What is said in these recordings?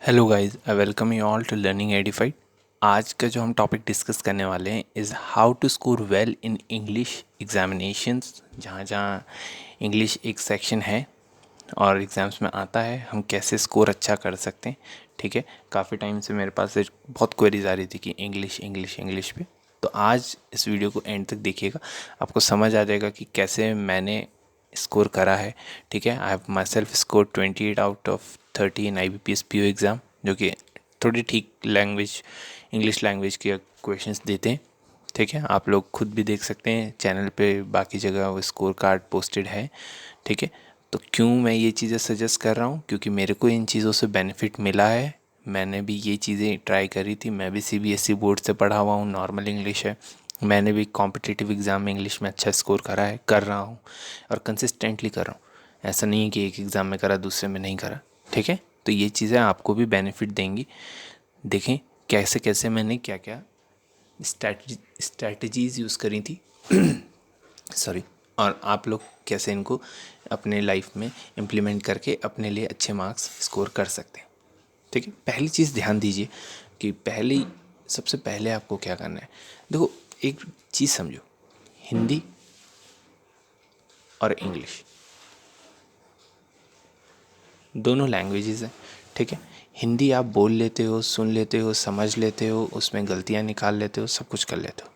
Hello guys, I welcome you all to learning edified. आज का जो हम टॉपिक डिस्कस करने वाले हैं is how to score well in English examinations. जहाँ जहाँ इंग्लिश एक सेक्शन है और एग्ज़ाम्स में आता है, हम कैसे स्कोर अच्छा कर सकते हैं। ठीक है, काफ़ी टाइम से मेरे पास बहुत क्वेरीज आ रही थी कि इंग्लिश इंग्लिश इंग्लिश पे। तो आज इस वीडियो को एंड तक देखिएगा, आपको समझ आ जाएगा कि कैसे मैंने स्कोर करा है। ठीक है, I have my self score 28/30 in IBPS PO exam, जो कि थोड़ी ठीक लैंग्वेज इंग्लिश लैंग्वेज के क्वेश्चंस देते हैं। ठीक है, आप लोग खुद भी देख सकते हैं चैनल पे, बाकी जगह वो स्कोर कार्ड पोस्टेड है। ठीक है, तो क्यों मैं ये चीज़ें सजेस्ट कर रहा हूँ, क्योंकि मेरे को इन चीज़ों से बेनिफिट मिला है। मैंने भी ये चीज़ें ट्राई करी थी, मैं भी CBSE बोर्ड से पढ़ा हुआ हूँ, नॉर्मल इंग्लिश है। मैंने भी कॉम्पिटिटिव एग्ज़ाम में इंग्लिश में अच्छा स्कोर करा है, कर रहा हूँ और कंसिस्टेंटली कर रहा हूँ। ऐसा नहीं है कि एक एग्ज़ाम में करा दूसरे में नहीं करा। ठीक है, तो ये चीज़ें आपको भी बेनिफिट देंगी। देखें कैसे कैसे मैंने क्या क्या स्ट्रैटेजीज़ यूज़ करी थी सॉरी, और आप लोग कैसे इनको अपने लाइफ में इम्प्लीमेंट करके अपने लिए अच्छे मार्क्स स्कोर कर सकते हैं। ठीक है, पहली चीज़ ध्यान दीजिए कि सबसे पहले आपको क्या करना है। देखो, एक चीज़ समझो, हिंदी और इंग्लिश दोनों लैंग्वेजेस हैं। ठीक है, हिंदी आप बोल लेते हो, सुन लेते हो, समझ लेते हो, उसमें गलतियाँ निकाल लेते हो, सब कुछ कर लेते हो।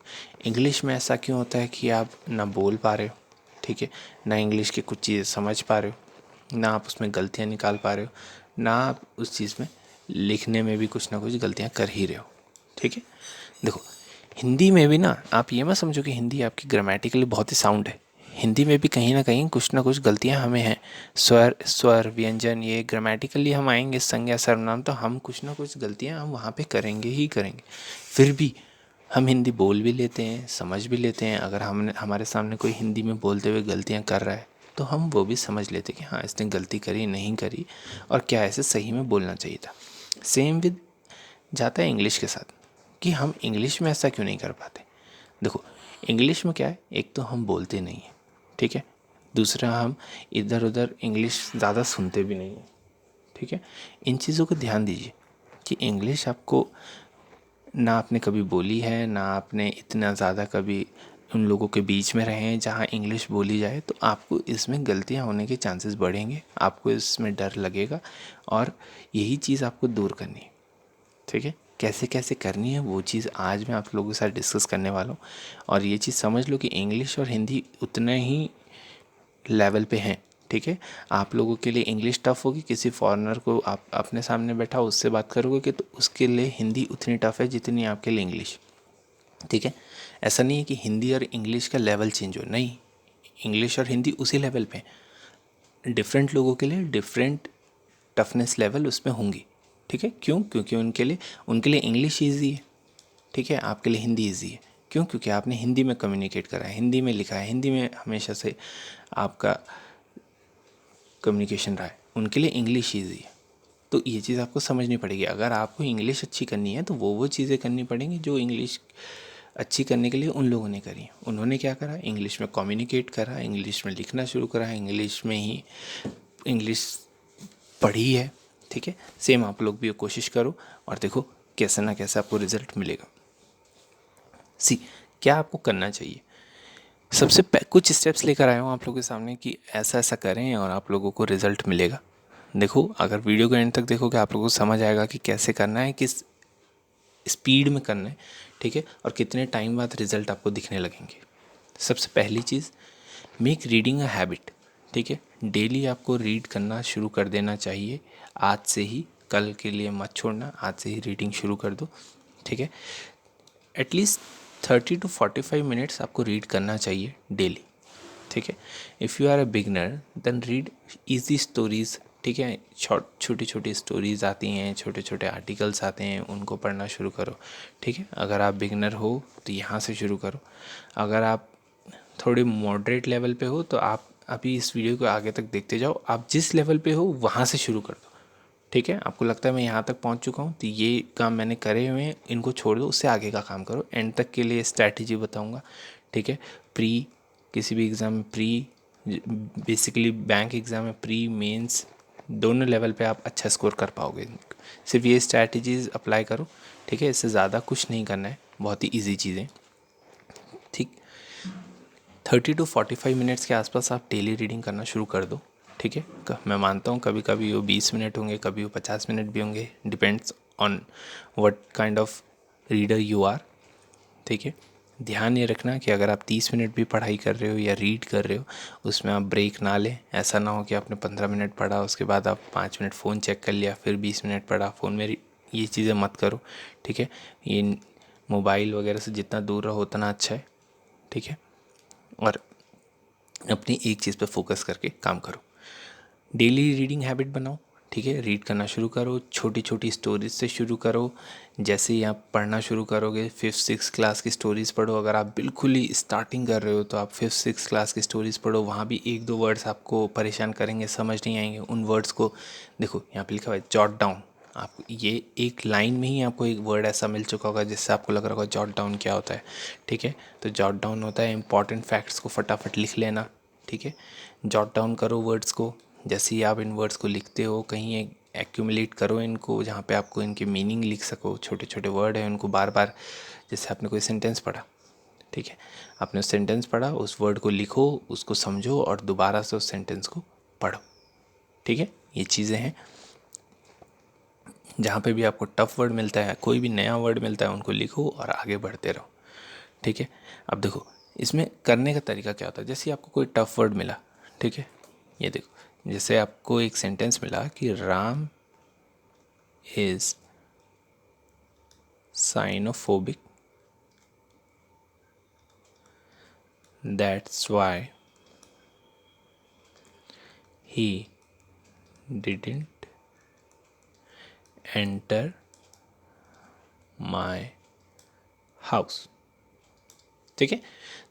इंग्लिश में ऐसा क्यों होता है कि आप ना बोल पा रहे हो, ठीक है, ना इंग्लिश की कुछ चीज़ें समझ पा रहे हो, ना आप उसमें गलतियाँ निकाल पा रहे हो, ना आप उस चीज़ में लिखने में भी कुछ ना कुछ गलतियाँ कर ही रहे हो। ठीक है, देखो, हिंदी में भी ना आप ये मत समझो कि हिंदी आपकी ग्रामेटिकली बहुत ही साउंड है। हिंदी में भी कहीं ना कुछ गलतियां हमें हैं। स्वर स्वर व्यंजन, ये ग्रामेटिकली हम आएंगे, संज्ञा सर्वनाम, तो हम कुछ ना कुछ गलतियां हम वहाँ पे करेंगे ही करेंगे। फिर भी हम हिंदी बोल भी लेते हैं, समझ भी लेते हैं। अगर हमने हमारे सामने कोई हिंदी में बोलते हुए गलतियाँ कर रहा है तो हम वो भी समझ लेते कि हाँ, इसने गलती करी नहीं करी और क्या ऐसे सही में बोलना चाहिए था। सेम विद जाता है इंग्लिश के साथ, कि हम इंग्लिश में ऐसा क्यों नहीं कर पाते। देखो, इंग्लिश में क्या है, एक तो हम बोलते नहीं हैं, ठीक है, दूसरा हम इधर उधर इंग्लिश ज़्यादा सुनते भी नहीं हैं। ठीक है, इन चीज़ों को ध्यान दीजिए कि इंग्लिश आपको ना आपने कभी बोली है, ना आपने इतना ज़्यादा कभी उन लोगों के बीच में रहे हैं जहाँ इंग्लिश बोली जाए, तो आपको इसमें गलतियाँ होने के चांसेस बढ़ेंगे, आपको इसमें डर लगेगा और यही चीज़ आपको दूर करनी है। ठीक है, कैसे कैसे करनी है वो चीज़ आज मैं आप लोगों के साथ डिस्कस करने वाला हूँ। और ये चीज़ समझ लो कि इंग्लिश और हिंदी उतने ही लेवल पे हैं। ठीक है, आप लोगों के लिए इंग्लिश टफ़ होगी, किसी फॉरेनर को आप अपने सामने बैठा उससे बात करोगे कि तो उसके लिए हिंदी उतनी टफ़ है जितनी आपके लिए इंग्लिश। ठीक है, ऐसा नहीं है कि हिंदी और इंग्लिश का लेवल चेंज हो, नहीं, इंग्लिश और हिंदी उसी लेवल पे हैं। डिफरेंट लोगों के लिए डिफरेंट टफनेस लेवल उसमें होंगी। ठीक है, क्यों? क्योंकि उनके लिए इंग्लिश ईजी है, ठीक है, आपके लिए हिंदी ईजी है। क्यों? क्योंकि आपने हिंदी में कम्युनिकेट करा है, हिंदी में लिखा है, हिंदी में हमेशा से आपका कम्युनिकेशन रहा है। उनके लिए इंग्लिश ईजी है। तो ये चीज़ आपको समझनी पड़ेगी। अगर आपको इंग्लिश अच्छी करनी है तो वो चीज़ें करनी पड़ेंगी जो इंग्लिश अच्छी करने के लिए उन लोगों ने करी। उन्होंने क्या करा, इंग्लिश में कम्युनिकेट करा, इंग्लिश में लिखना शुरू करा, इंग्लिश में ही इंग्लिश पढ़ी है। ठीक है, सेम आप लोग भी कोशिश करो और देखो कैसे ना कैसे आपको रिजल्ट मिलेगा। सी, क्या आपको करना चाहिए, कुछ स्टेप्स लेकर आया हूँ आप लोगों के सामने कि ऐसा ऐसा करें और आप लोगों को रिजल्ट मिलेगा। देखो, अगर वीडियो को एंड तक देखोगे आप लोगों को समझ आएगा कि कैसे करना है, किस स्पीड में करना है। ठीक है, और कितने टाइम बाद रिजल्ट आपको दिखने लगेंगे। सबसे पहली चीज़, मेक रीडिंग अ हैबिट। ठीक है, डेली आपको रीड करना शुरू कर देना चाहिए आज से ही, कल के लिए मत छोड़ना, आज से ही रीडिंग शुरू कर दो। ठीक है, एटलीस्ट 30 to 45 मिनट्स आपको रीड करना चाहिए डेली। ठीक है, if you are a beginner then read easy stories. ठीक है, छोटी छोटी स्टोरीज़ आती हैं, छोटे छोटे आर्टिकल्स आते हैं, उनको पढ़ना शुरू करो। ठीक है, अगर आप बिगनर हो तो यहाँ से शुरू करो। अगर आप थोड़े मॉडरेट लेवल पे हो तो आप अभी इस वीडियो को आगे तक देखते जाओ, आप जिस लेवल पे हो वहाँ से शुरू कर दो। ठीक है, आपको लगता है मैं यहाँ तक पहुँच चुका हूँ तो ये काम मैंने करे हुए हैं, इनको छोड़ दो, उससे आगे का काम करो। एंड तक के लिए स्ट्रैटेजी बताऊँगा। ठीक है, किसी भी एग्ज़ाम में बेसिकली बैंक एग्ज़ाम में प्री मेंस दोनों लेवल पे आप अच्छा स्कोर कर पाओगे। सिर्फ ये स्ट्रैटेजीज अप्लाई करो, ठीक है, इससे ज़्यादा कुछ नहीं करना है, बहुत ही ईजी चीज़ें, ठीक। 30 to 45 मिनट्स के आसपास आप डेली रीडिंग करना शुरू कर दो, ठीक है। मैं मानता हूँ कभी कभी वो 20 मिनट होंगे, कभी वो 50 मिनट भी होंगे, depends on what kind of reader you are, ठीक है। ध्यान ये रखना कि अगर आप 30 मिनट भी पढ़ाई कर रहे हो या रीड कर रहे हो, उसमें आप ब्रेक ना लें। ऐसा ना हो कि आपने 15 मिनट पढ़ा, उसके बाद आप 5 मिनट फ़ोन चेक कर लिया, फिर 20 मिनट पढ़ा फ़ोन में। ये चीज़ें मत करो, ठीक है। ये मोबाइल वगैरह से जितना दूर रहो उतना अच्छा है, ठीक है। और अपनी एक चीज़ पे फोकस करके काम करो। डेली रीडिंग हैबिट बनाओ, ठीक है। रीड करना शुरू करो, छोटी छोटी स्टोरीज से शुरू करो। जैसे ही आप पढ़ना शुरू करोगे, 5th-6th क्लास की स्टोरीज़ पढ़ो। अगर आप बिल्कुल ही स्टार्टिंग कर रहे हो तो आप 5th-6th क्लास की स्टोरीज़ पढ़ो। वहाँ भी 1-2 वर्ड्स आपको परेशान करेंगे, समझ नहीं आएंगे। उन वर्ड्स को देखो, यहाँ पे लिखा हुआ है जॉट डाउन। आप ये एक लाइन में ही आपको एक वर्ड ऐसा मिल चुका होगा जिससे आपको लग रहा होगा जॉट डाउन क्या होता है, ठीक है। तो जॉट डाउन होता है इंपॉर्टेंट फैक्ट्स को फटाफट लिख लेना, ठीक है। जॉट डाउन करो वर्ड्स को। जैसे ही आप इन वर्ड्स को लिखते हो, कहीं एक एक्यूमुलेट करो इनको, जहाँ पे आपको इनके मीनिंग लिख सको। छोटे छोटे वर्ड हैं, उनको बार बार, जैसे आपने कोई सेंटेंस पढ़ा, ठीक है, आपने उस सेंटेंस पढ़ा, उस वर्ड को लिखो, उसको समझो और दोबारा से उस सेंटेंस को पढ़ो, ठीक है। ये चीज़ें हैं। जहाँ पे भी आपको टफ वर्ड मिलता है, कोई भी नया वर्ड मिलता है, उनको लिखो और आगे बढ़ते रहो, ठीक है। अब देखो इसमें करने का तरीका क्या होता है। जैसे आपको कोई टफ वर्ड मिला, ठीक है, ये देखो, जैसे आपको एक सेंटेंस मिला कि Ram is cynophobic, that's why he didn't enter my house, ठीक है।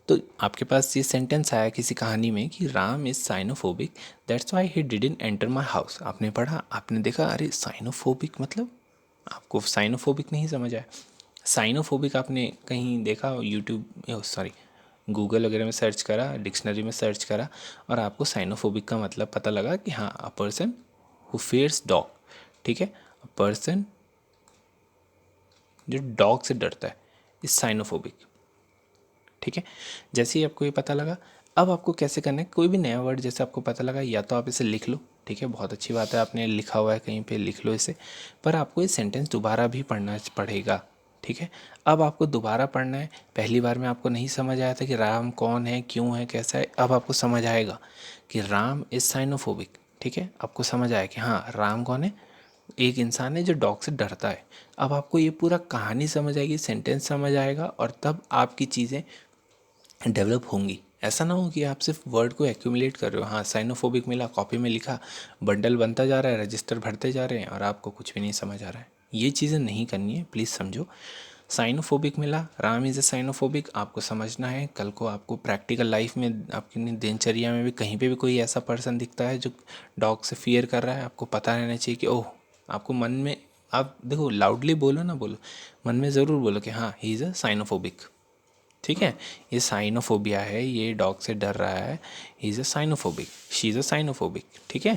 तो आपके पास ये सेंटेंस आया किसी कहानी में कि Ram is cynophobic, that's why he didn't enter my house. आपने पढ़ा, आपने देखा, अरे साइनोफोबिक मतलब आपको साइनोफोबिक नहीं समझ आया। साइनोफोबिक आपने कहीं देखा यूट्यूब, सॉरी, गूगल वगैरह में सर्च करा, डिक्शनरी में सर्च करा, और आपको साइनोफोबिक का मतलब पता लगा कि हाँ, a person who fears dog, ठीक है। अ पर्सन जो डॉग से डरता है इज साइनोफोबिक, ठीक है। जैसे ही आपको ये पता लगा, अब आपको कैसे करना है, कोई भी नया वर्ड जैसे आपको पता लगा, या तो आप इसे लिख लो, ठीक है, बहुत अच्छी बात है, आपने लिखा हुआ है कहीं पे, लिख लो इसे। पर आपको ये सेंटेंस दोबारा भी पढ़ना पड़ेगा, ठीक है। अब आपको दोबारा पढ़ना है। पहली बार में आपको नहीं समझ आया था कि राम कौन है, क्यों है, कैसा है। अब आपको समझ आएगा कि राम इज साइनोफोबिक, ठीक है। आपको समझ आया कि हाँ, राम कौन है, एक इंसान है जो डॉग से डरता है। अब आपको ये पूरा कहानी समझ आएगी, सेंटेंस समझ आएगा, और तब आपकी चीज़ें डेवलप होंगी। ऐसा ना हो कि आप सिर्फ वर्ड को एक्यूमुलेट कर रहे हो। हाँ, साइनोफोबिक मिला, कॉपी में लिखा, बंडल बनता जा रहा है, रजिस्टर भरते जा रहे हैं, और आपको कुछ भी नहीं समझ आ रहा है। ये चीज़ें नहीं करनी है, प्लीज़ समझो। साइनोफोबिक मिला, राम इज़ ए साइनोफोबिक, आपको समझना है। कल को आपको प्रैक्टिकल लाइफ में, आपकी दिनचर्या में भी कहीं पे भी कोई ऐसा पर्सन दिखता है जो डॉग से फियर कर रहा है, आपको पता रहना चाहिए कि ओह, आपको मन में, आप देखो, लाउडली बोलो ना बोलो, मन में ज़रूर बोलो कि हाँ, ही इज़ अ साइनोफोबिक, ठीक है। ये साइनोफोबिया है, ये डॉग से डर रहा है, he is a cynophobic, she is a cynophobic, ठीक है।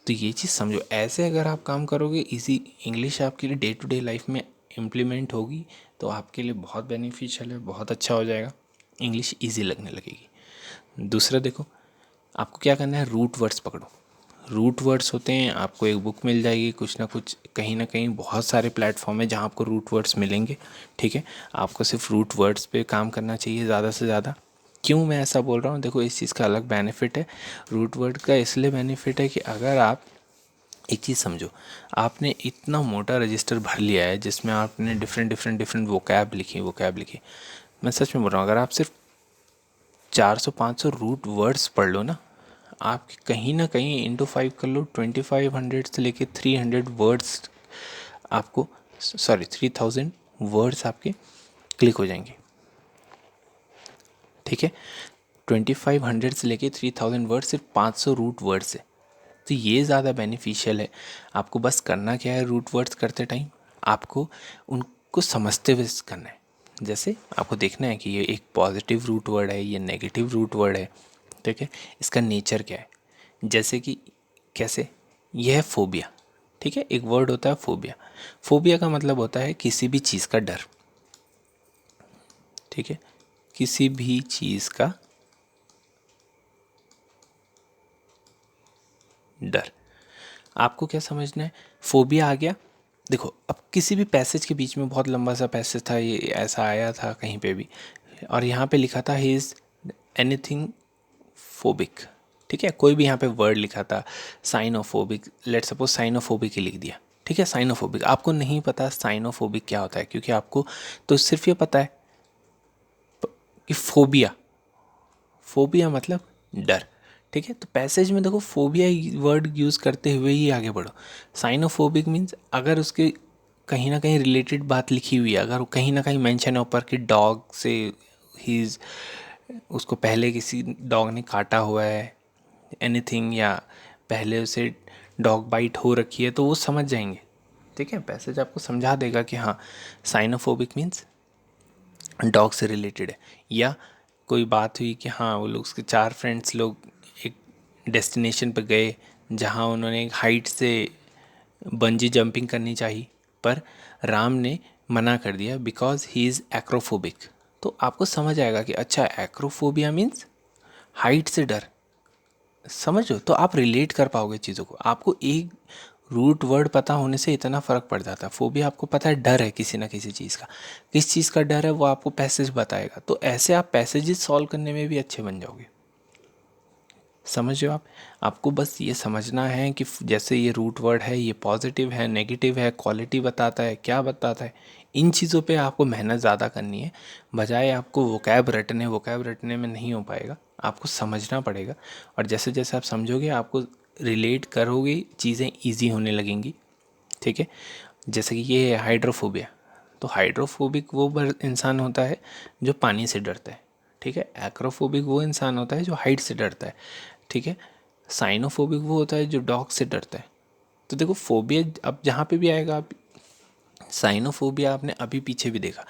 तो ये चीज़ समझो। ऐसे अगर आप काम करोगे, इजी इंग्लिश आपके लिए डे टू डे लाइफ में इम्प्लीमेंट होगी, तो आपके लिए बहुत बेनिफिशियल है, बहुत अच्छा हो जाएगा, इंग्लिश ईजी लगने लगेगी। दूसरा देखो, आपको क्या करना है, रूट वर्ड्स पकड़ो। रूट वर्ड्स होते हैं, आपको एक बुक मिल जाएगी, कुछ ना कहीं बहुत सारे प्लेटफॉर्म है जहाँ आपको रूट वर्ड्स मिलेंगे, ठीक है। आपको सिर्फ रूट वर्ड्स पे काम करना चाहिए ज़्यादा से ज़्यादा। क्यों मैं ऐसा बोल रहा हूँ, देखो, इस चीज़ का अलग बेनिफिट है। रूट वर्ड का इसलिए बेनिफिट है कि अगर आप एक चीज़ समझो, आपने इतना मोटा रजिस्टर भर लिया है जिसमें आपने डिफरेंट वोकैब लिखी। मैं सच में बोल रहा हूँ, अगर आप सिर्फ 400-500 रूट वर्ड्स पढ़ लो ना, आप कहीं ना कहीं × 5 कर लो, 2500 से लेके 300 वर्ड्स आपको, सॉरी, 3000 वर्ड्स आपके क्लिक हो जाएंगे, ठीक है। 2500 से लेके 3000 वर्ड सिर्फ 500 रूट वर्ड से, तो ये ज़्यादा बेनिफिशियल है। आपको बस करना क्या है, रूट वर्ड्स करते टाइम आपको उनको समझते हुए करना है। जैसे आपको देखना है कि ये एक पॉजिटिव रूट वर्ड है, ये नेगेटिव रूट वर्ड है, ठीक है, इसका नेचर क्या है। जैसे कि कैसे, यह है फोबिया। ठीक है, एक वर्ड होता है फोबिया। फोबिया का मतलब होता है किसी भी चीज़ का डर। ठीक है, किसी भी चीज़ का डर। आपको क्या समझना है, फोबिया आ गया। देखो, अब किसी भी पैसेज के बीच में, बहुत लंबा सा पैसेज था ये, ऐसा आया था कहीं पे भी, और यहाँ पे लिखा था ही इज़ एनीथिंग फोबिक। ठीक है, कोई भी यहाँ पे वर्ड लिखा था, साइनोफोबिक, लेट सपोज साइनोफोबिक ही लिख दिया। ठीक है, साइनोफोबिक, आपको नहीं पता साइनोफोबिक क्या होता है, क्योंकि आपको तो सिर्फ ये पता है कि फोबिया, फोबिया मतलब डर। ठीक है, तो पैसेज में देखो फोबिया वर्ड यूज़ करते हुए ही आगे बढ़ो। साइनोफोबिक मीन्स अगर उसके कहीं ना कहीं रिलेटेड बात लिखी हुई है, अगर कहीं ना कहीं मेंशन है ऊपर कि डॉग से ही, उसको पहले किसी डॉग ने काटा हुआ है, एनीथिंग, या पहले उसे डॉग बाइट हो रखी है, तो वो समझ जाएंगे। ठीक है, पैसेज आपको समझा देगा कि हाँ, साइनोफोबिक मीन्स डॉग से रिलेटेड है। या कोई बात हुई कि हाँ, वो लोग, उसके चार फ्रेंड्स लोग एक डेस्टिनेशन पर गए जहाँ उन्होंने एक हाइट से बंजी जंपिंग करनी चाहिए, पर राम ने मना कर दिया बिकॉज ही इज़ एक्रोफोबिक। तो आपको समझ आएगा कि अच्छा, एक्रोफोबिया मीन्स हाइट से डर। समझो, तो आप रिलेट कर पाओगे चीज़ों को। आपको एक रूट वर्ड पता होने से इतना फ़र्क पड़ जाता है। फोबिया आपको पता है डर है किसी ना किसी चीज़ का, किस चीज़ का डर है वो आपको पैसेज बताएगा, तो ऐसे आप पैसेजेस सॉल्व करने में भी अच्छे बन जाओगे। समझ रहे हो आप? आपको बस ये समझना है कि जैसे ये रूट वर्ड है, ये पॉजिटिव है, नेगेटिव है, क्वालिटी बताता है, क्या बताता है, इन चीज़ों पे आपको मेहनत ज़्यादा करनी है, बजाय आपको वोकैब रटने में नहीं हो पाएगा, आपको समझना पड़ेगा। और जैसे जैसे आप समझोगे, आपको रिलेट करोगे, चीज़ें ईजी होने लगेंगी। ठीक है, जैसे कि ये है हाइड्रोफोबिया। तो हाइड्रोफोबिक वो इंसान होता है जो पानी से डरता है। ठीक है, एक्रोफोबिक वो इंसान होता है जो हाइट से डरता है। ठीक है, साइनोफोबिक वो होता है जो डॉग से डरता है। तो देखो, फोबिया अब जहाँ पे भी आएगा, आप साइनोफोबिया आपने अभी पीछे भी देखा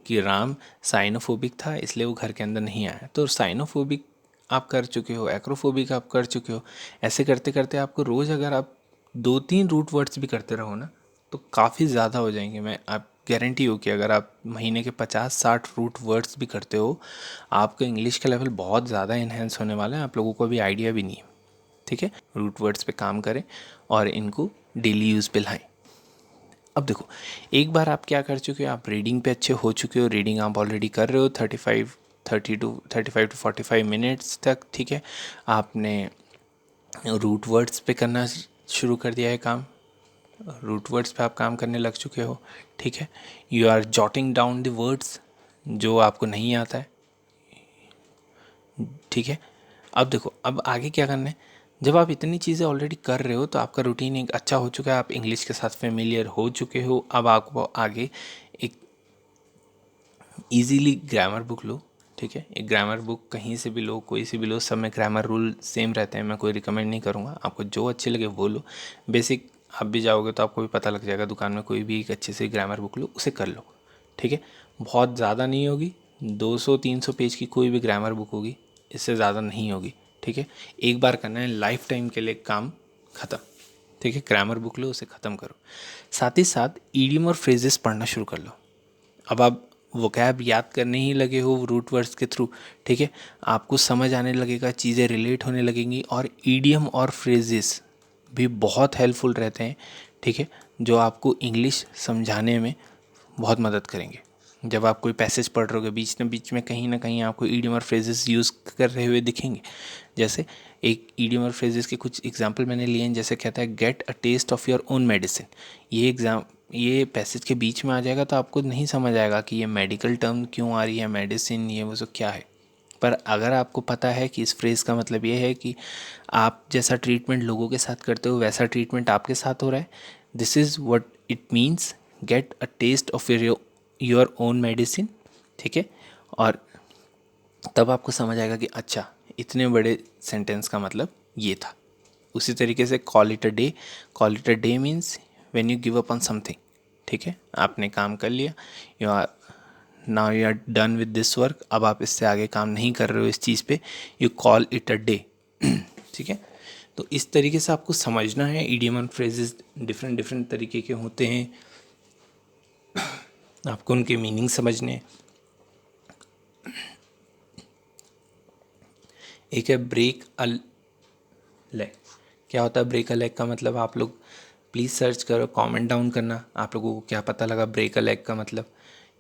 कि राम साइनोफोबिक था, इसलिए वो घर के अंदर नहीं आया। तो साइनोफोबिक आप कर चुके हो, एक्रोफोबिक आप कर चुके हो। ऐसे करते करते आपको रोज़ अगर आप 2-3 रूट वर्ड्स भी करते रहो ना, तो काफ़ी ज़्यादा हो जाएंगे। मैं आप गारंटी हो कि अगर आप महीने के 50-60 रूट वर्ड्स भी करते हो, आपका इंग्लिश का लेवल बहुत ज़्यादा इन्हेंस होने वाला है, आप लोगों को भी आइडिया भी नहीं है। ठीक है, रूट वर्ड्स पे काम करें और इनको डेली यूज़ पे लाएं। अब देखो, एक बार आप क्या कर चुके हो, आप रीडिंग पे अच्छे हो चुके हो, रीडिंग आप ऑलरेडी कर रहे हो 35 टू 45 मिनट्स तक। ठीक है, आपने रूट वर्ड्स पे करना शुरू कर दिया है काम, रूट वर्ड्स पे आप काम करने लग चुके हो। ठीक है, you are jotting down the words जो आपको नहीं आता है। ठीक है, अब देखो, अब आगे क्या करना है। जब आप इतनी चीज़ें ऑलरेडी कर रहे हो, तो आपका रूटीन एक अच्छा हो चुका है, आप इंग्लिश के साथ फेमिलियर हो चुके हो। अब आपको आगे एक इजीली ग्रामर बुक लो। ठीक है, एक ग्रामर बुक कहीं से भी लो, कोई से भी लो, सब में ग्रामर रूल सेम रहते हैं, मैं कोई रिकमेंड नहीं करूँगा, आपको जो अच्छे लगे वो लो। बेसिक आप भी जाओगे तो आपको भी पता लग जाएगा, दुकान में कोई भी एक अच्छे से ग्रामर बुक लो, उसे कर लो। ठीक है, बहुत ज़्यादा नहीं होगी, 200-300 पेज की कोई भी ग्रामर बुक होगी, इससे ज़्यादा नहीं होगी। ठीक है, एक बार करना है, लाइफ टाइम के लिए काम ख़त्म। ठीक है, ग्रामर बुक लो, उसे ख़त्म करो। साथ ही साथ ईडियम और फ्रेजेस पढ़ना शुरू कर लो। अब आप वोकैब याद करने ही लगे हो रूट वर्ड्स के थ्रू। ठीक है, आपको समझ आने लगेगा, चीज़ें रिलेट होने लगेंगी, और ईडियम और फ्रेजेस भी बहुत हेल्पफुल रहते हैं। ठीक है, जो आपको इंग्लिश समझाने में बहुत मदद करेंगे। जब आप कोई पैसेज पढ़ रहे हो, बीच न बीच में कहीं ना कहीं आपको ईडियम और फ्रेजेस यूज़ कर रहे हुए दिखेंगे। जैसे एक ईडियम और फ्रेजेस के कुछ एग्जांपल मैंने लिए हैं, जैसे कहता है get a taste of your own medicine. ये पैसेज के बीच में आ जाएगा तो आपको नहीं समझ आएगा कि ये मेडिकल टर्म क्यों आ रही है, मेडिसिन ये वो सब क्या है। पर अगर आपको पता है कि इस फ्रेज़ का मतलब ये है कि आप जैसा ट्रीटमेंट लोगों के साथ करते हो, वैसा ट्रीटमेंट आपके साथ हो रहा है, this is what it means, get a taste of your own medicine. ठीक है, और तब आपको समझ आएगा कि अच्छा, इतने बड़े सेंटेंस का मतलब ये था। उसी तरीके से call it a day means when you give up on something. ठीक है, आपने काम कर लिया, you are now you are done with this work, अब आप इससे आगे काम नहीं कर रहे हो इस चीज़ पे, you call it a day. ठीक है, तो इस तरीके से आपको समझना है। Idiom and phrases different different तरीके के होते हैं, आपको उनके मीनिंग समझने हैं। एक है ब्रेक अ लेग। क्या होता है ब्रेक अ लेग का मतलब? आप लोग प्लीज़ सर्च करो, कमेंट डाउन करना आप लोगों को क्या पता लगा ब्रेक अ लेग का मतलब,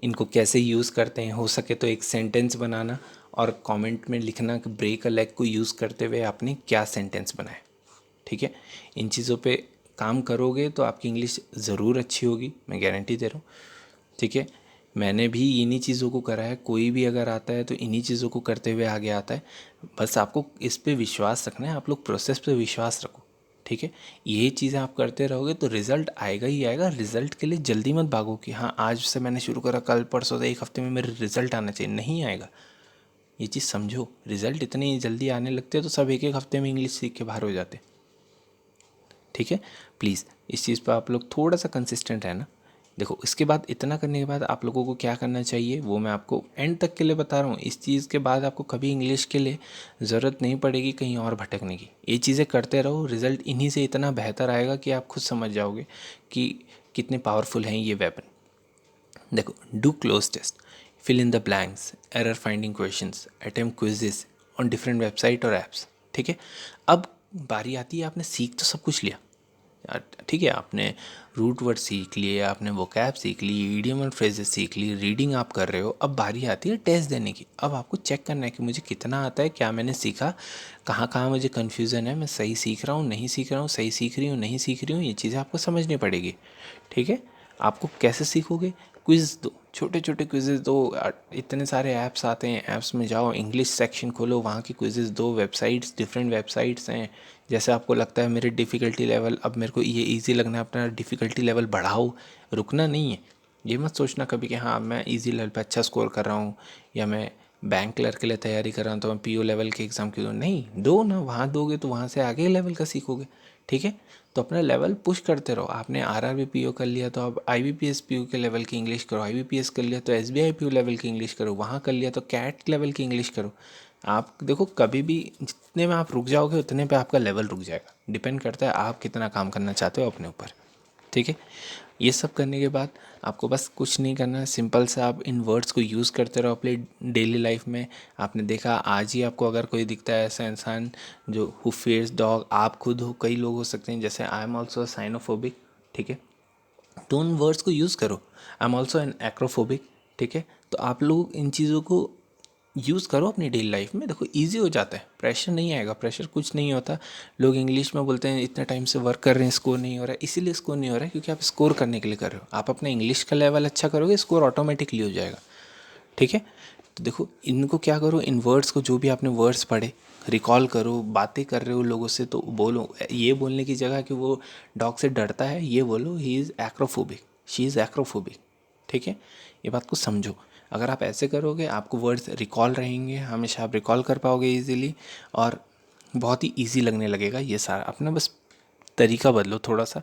इनको कैसे यूज़ करते हैं। हो सके तो एक सेंटेंस बनाना और कमेंट में लिखना कि ब्रेक अ लेग को यूज़ करते हुए आपने क्या सेंटेंस बनाया। ठीक है, इन चीज़ों पे काम करोगे तो आपकी इंग्लिश ज़रूर अच्छी होगी, मैं गारंटी दे रहा हूँ। ठीक है, मैंने भी इन्हीं चीज़ों को करा है। कोई भी अगर आता है तो इन्हीं चीज़ों को करते हुए आगे आता है। बस आपको इस पे विश्वास रखना है, आप लोग प्रोसेस पे विश्वास रखो। ठीक है, यही चीज़ें आप करते रहोगे तो रिज़ल्ट आएगा ही आएगा। रिज़ल्ट के लिए जल्दी मत भागो कि हाँ आज से मैंने शुरू करा, कल परसों से एक हफ्ते में मेरे रिज़ल्ट आना चाहिए, नहीं आएगा। ये चीज़ समझो, रिज़ल्ट इतनी जल्दी आने लगते हैं तो सब एक एक हफ्ते में इंग्लिश सीख के बाहर हो जाते। ठीक है, प्लीज़ इस चीज़ पर आप लोग थोड़ा सा कंसिस्टेंट रहना। देखो इसके बाद, इतना करने के बाद आप लोगों को क्या करना चाहिए वो मैं आपको एंड तक के लिए बता रहा हूँ। इस चीज़ के बाद आपको कभी इंग्लिश के लिए ज़रूरत नहीं पड़ेगी कहीं और भटकने की। ये चीज़ें करते रहो, रिज़ल्ट इन्हीं से इतना बेहतर आएगा कि आप खुद समझ जाओगे कि कितने पावरफुल हैं ये वेपन। देखो, do cloze test, fill in the blanks, error finding questions, attempt quizzes on different website और ऐप्स। ठीक है, अब बारी आती है, आपने सीख तो सब कुछ लिया यार, ठीक है, आपने रूट वर्ड सीख लिए, आपने वोकैब सीख ली, इडियम और फ्रेजेस सीख ली, रीडिंग आप कर रहे हो। अब बारी आती है टेस्ट देने की। अब आपको चेक करना है कि मुझे कितना आता है, क्या मैंने सीखा, कहाँ कहाँ मुझे कन्फ्यूज़न है, मैं सही सीख रहा हूँ नहीं सीख रहा हूँ, सही सीख रही हूँ नहीं सीख रही हूँ, ये चीज़ें आपको समझनी पड़ेगी। ठीक है, आपको कैसे सीखोगे? क्विज़ दो, छोटे छोटे क्विज़ेस दो। इतने सारे ऐप्स आते हैं, ऐप्स में जाओ, इंग्लिश सेक्शन खोलो, वहाँ की क्विज़ेस दो। वेबसाइट्स, डिफरेंट वेबसाइट्स हैं। जैसे आपको लगता है मेरे डिफ़िकल्टी लेवल, अब मेरे को ये इजी लगना है, अपना डिफ़िकल्टी लेवल बढ़ाओ। रुकना नहीं है। ये मत सोचना कभी कि हाँ मैं इजी लेवल पे अच्छा स्कोर कर रहा हूँ, या मैं बैंक क्लर्क के लिए तैयारी कर रहा हूँ तो मैं पीओ लेवल के एग्ज़ाम क्यों दूँ। नहीं, दो ना, वहाँ दोगे तो वहाँ से आगे लेवल का सीखोगे। ठीक है, तो अपना लेवल पुश करते रहो। आपने आरआरबी पीओ कर लिया तो अब आईबीपीएस पीओ के लेवल की इंग्लिश करो, आईबीपीएस कर लिया तो एसबीआई पीओ लेवल की इंग्लिश करो, वहाँ कर लिया तो कैट लेवल की इंग्लिश करो। आप देखो, कभी भी जितने में आप रुक जाओगे उतने पे आपका लेवल रुक जाएगा। डिपेंड करता है आप कितना काम करना चाहते हो अपने ऊपर। ठीक है, ये सब करने के बाद आपको बस कुछ नहीं करना है, सिंपल सा आप इन वर्ड्स को यूज़ करते रहो अपने डेली लाइफ में। आपने देखा आज ही आपको अगर कोई दिखता है ऐसा इंसान जो हु फेयर्स डॉग, आप खुद हो, कई लोग हो सकते हैं, जैसे आई एम ऑल्सो साइनोफोबिक। ठीक है, तो उन वर्ड्स को यूज़ करो। I am also an acrophobic. ठीक है, तो आप लोग इन चीज़ों को यूज़ करो अपनी डेली लाइफ में। देखो इजी हो जाता है, प्रेशर नहीं आएगा, प्रेशर कुछ नहीं होता। लोग इंग्लिश में बोलते हैं इतने टाइम से वर्क कर रहे हैं स्कोर नहीं हो रहा है, इसीलिए स्कोर नहीं हो रहा है क्योंकि आप स्कोर करने के लिए कर रहे हो। आप अपने इंग्लिश का लेवल अच्छा करोगे, स्कोर ऑटोमेटिकली हो जाएगा। ठीक है, तो देखो इनको क्या करो, इन वर्ड्स को, जो भी आपने वर्ड्स पढ़े रिकॉल करो। बातें कर रहे हो लोगों से तो बोलो, ये बोलने की जगह कि वो डॉग से डरता है, ये बोलो he is acrophobic, she is acrophobic. ठीक है, ये बात को समझो। अगर आप ऐसे करोगे आपको वर्ड्स रिकॉल रहेंगे, हमेशा आप रिकॉल कर पाओगे इजीली, और बहुत ही इजी लगने लगेगा ये सारा। अपना बस तरीका बदलो थोड़ा सा,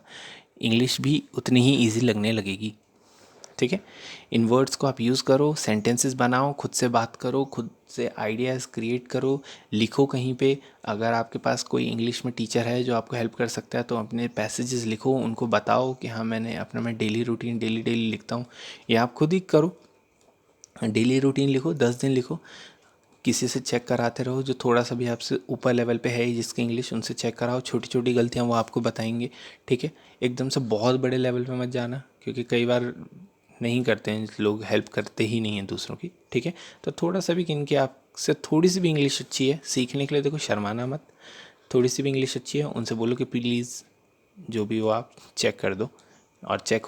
इंग्लिश भी उतनी ही इजी लगने लगेगी। ठीक है, इन वर्ड्स को आप यूज़ करो, सेंटेंसेस बनाओ, खुद से बात करो, खुद से आइडियाज़ क्रिएट करो, लिखो कहीं पे। अगर आपके पास कोई इंग्लिश में टीचर है जो आपको हेल्प कर सकता है तो अपने पैसेजेस लिखो, उनको बताओ कि हाँ मैंने अपना मैं डेली रूटीन डेली डेली लिखता हूँ। या आप खुद ही करो, डेली रूटीन लिखो, 10 दिन लिखो, किसी से चेक कराते रहो जो थोड़ा सा भी आपसे ऊपर लेवल पे है जिसकी इंग्लिश, उनसे चेक कराओ। छोटी छोटी गलतियाँ वो आपको बताएंगे। ठीक है, एकदम से बहुत बड़े लेवल पे मत जाना क्योंकि कई बार नहीं करते हैं लोग, हेल्प करते ही नहीं हैं दूसरों की। ठीक है, तो थोड़ा सा भी किनकी आपसे थोड़ी सी भी इंग्लिश अच्छी है सीखने के लिए, देखो शर्माना मत। थोड़ी सी भी इंग्लिश अच्छी है उनसे बोलो कि प्लीज़ जो भी हो आप चेक कर दो, और चेक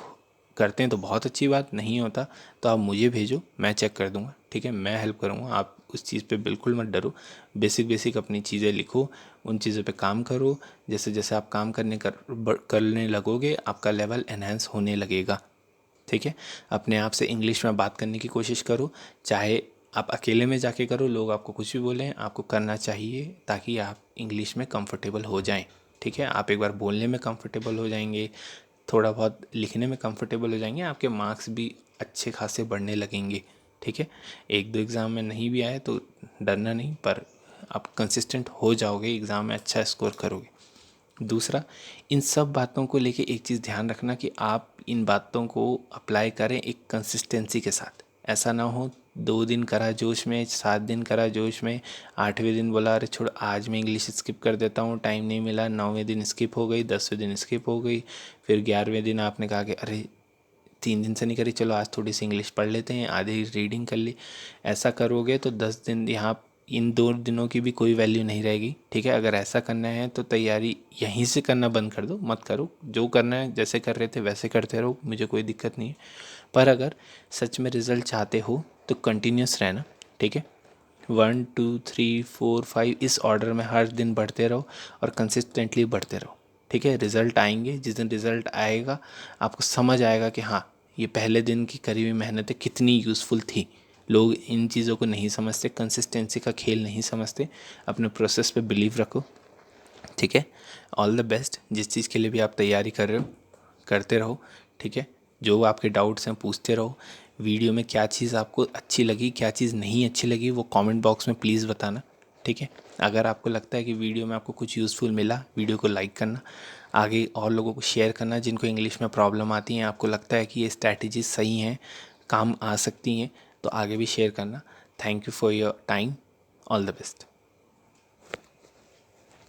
करते हैं तो बहुत अच्छी बात, नहीं होता तो आप मुझे भेजो, मैं चेक कर दूंगा। ठीक है, मैं हेल्प करूंगा, आप उस चीज़ पे बिल्कुल मत डरो। बेसिक बेसिक अपनी चीज़ें लिखो, उन चीज़ों पे काम करो। जैसे जैसे आप काम करने लगोगे आपका लेवल एनहेंस होने लगेगा। ठीक है, अपने आप से इंग्लिश में बात करने की कोशिश करो, चाहे आप अकेले में जाके करो, लोग आपको कुछ भी बोलें, आपको करना चाहिए ताकि आप इंग्लिश में कंफर्टेबल हो जाएं। ठीक है, आप एक बार बोलने में कंफर्टेबल हो जाएंगे, थोड़ा बहुत लिखने में कंफर्टेबल हो जाएंगे, आपके मार्क्स भी अच्छे खासे बढ़ने लगेंगे। ठीक है, एक दो एग्ज़ाम में नहीं भी आए तो डरना नहीं, पर आप कंसिस्टेंट हो जाओगे, एग्ज़ाम में अच्छा स्कोर करोगे। दूसरा, इन सब बातों को लेके एक चीज़ ध्यान रखना कि आप इन बातों को अप्लाई करें एक कंसिस्टेंसी के साथ। ऐसा ना हो 2 दिन करा जोश में, 7 दिन करा जोश में, 8वें दिन बोला अरे छोड़ आज मैं इंग्लिश स्किप कर देता हूँ, टाइम नहीं मिला, 9वें दिन स्किप हो गई, 10वें दिन स्किप हो गई, फिर 11वें दिन आपने कहा कि अरे 3 दिन से नहीं करी, चलो आज थोड़ी सी इंग्लिश पढ़ लेते हैं, आधी रीडिंग कर ली। ऐसा करोगे तो 10 दिन यहाँ इन 2 दिनों की भी कोई वैल्यू नहीं रहेगी। ठीक है, अगर ऐसा करना है तो तैयारी यहीं से करना बंद कर दो, मत करो। जो करना है जैसे कर रहे थे वैसे करते रहो, मुझे कोई दिक्कत नहीं है। पर अगर सच में रिज़ल्ट चाहते हो तो कंटिन्यूस रहना। ठीक है, 1 2 3 4 5 इस ऑर्डर में हर दिन बढ़ते रहो और कंसिस्टेंटली बढ़ते रहो। ठीक है, रिज़ल्ट आएंगे। जिस दिन रिज़ल्ट आएगा आपको समझ आएगा कि हाँ ये पहले दिन की करी हुई मेहनतें कितनी यूज़फुल थी। लोग इन चीज़ों को नहीं समझते, कंसिस्टेंसी का खेल नहीं समझते। अपने प्रोसेस पे बिलीव रखो। ठीक है, ऑल द बेस्ट। जिस चीज़ के लिए भी आप तैयारी कर रहे हो करते रहो। ठीक है, जो आपके डाउट्स हैं पूछते रहो। वीडियो में क्या चीज़ आपको अच्छी लगी, क्या चीज़ नहीं अच्छी लगी, वो कमेंट बॉक्स में प्लीज़ बताना। ठीक है, अगर आपको लगता है कि वीडियो में आपको कुछ यूज़फुल मिला, वीडियो को लाइक करना, आगे और लोगों को शेयर करना जिनको इंग्लिश में प्रॉब्लम आती हैं, आपको लगता है कि ये स्ट्रैटेजी सही हैं, काम आ सकती हैं, तो आगे भी शेयर करना। Thank you for your time. All the best.